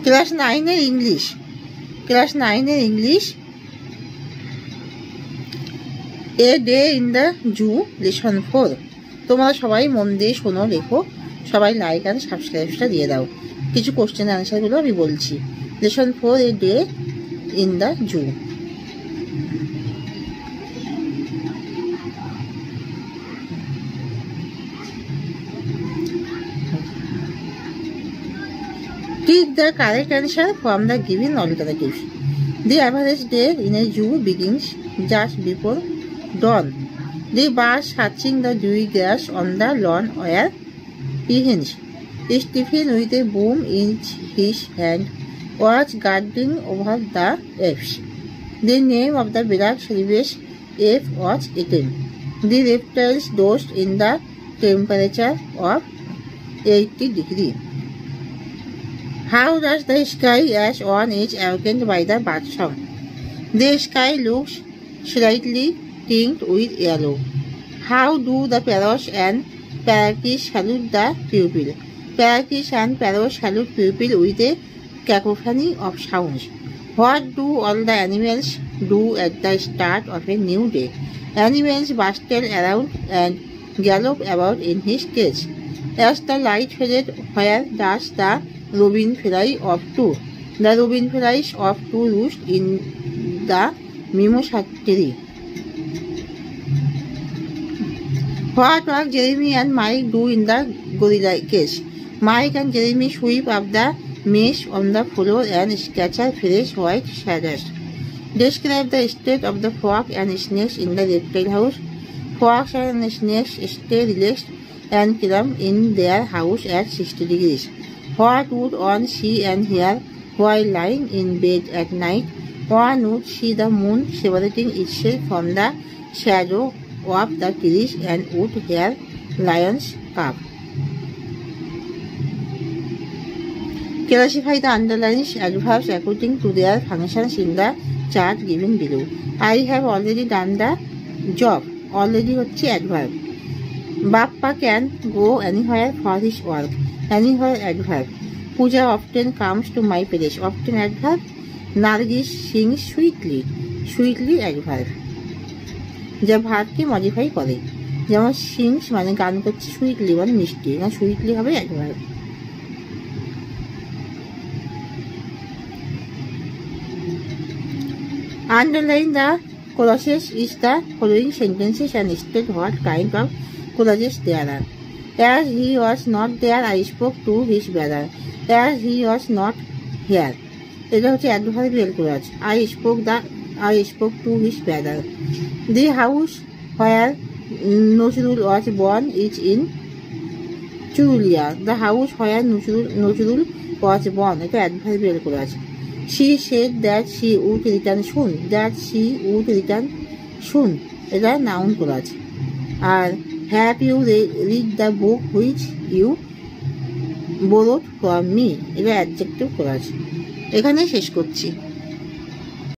Class 9-এর English, class 9-এর English a day in the zoo lesson 4। তোমরা সবাই মন দিয়ে শোনো, লেখো, সবাই লাইক আর সাবস্ক্রাইবটা দিয়ে দাও। কিছু কোশ্চেন অ্যান্সারগুলো আমি বলছি। Lesson 4 a day in the zoo. Pick the correct answer from the given alternatives. The average day in a zoo begins just before dawn. The birds hatching the dewy grass on the lawn were pigeons. Stephen with a broom in his hand was guarding over the apes. The name of the black Silvestre ape was eaten. The reptiles dozed in the temperature of 80 degrees. How does the sky as one is awakened by the bird song? The sky looks slightly tinged with yellow. How do the parrots and parakeets salute the pupil? Parakeets and parrots salute pupil with a cacophony of sounds. What do all the animals do at the start of a new day? Animals bustle around and gallop about in his cage. As the light faded, where does the robin fly off to? The robin flies off to roost in the mimosa tree. What work Jeremy and Mike do in the gorilla cage? Mike and Jeremy sweep up the mess on the floor and scatter fresh white sawdust. Describe the state of the frog and snakes in the reptile house. Frogs and snakes stay relaxed and calm in their house at 60 degrees. What would one see and hear while lying in bed at night? One would see the moon separating itself from the shadow of the trees and would hear lions calf. Classify the underlined adverbs according to their functions in the chart given below. I have already done the job. Already হচ্ছে adverb. Bappa can go anywhere for his work. Anywhere adverb. Pooja often comes to my place. Often adverb. Nargis sings sweetly. Sweetly adverb. যা ভার্বকে modify করে, যেমন sings মানে গান করছে, sweetly মানে মিষ্টি, না সুইটলি হবে adverb. Underline the clauses is the following sentences and state what kind of clauses there are. As he was not there, I spoke to his brother. As he was not here. এটা হচ্ছে adverbial clause. I spoke to his brother. The house where Nozrul was born is in Churulia. The house where Nozrul was born. এটা adverbial clause. She said that she would return soon. That she would return soon. এটা noun clause. R have you read the book which you borrowed from me? এটা adjective clause. এখানে শেষ করছি।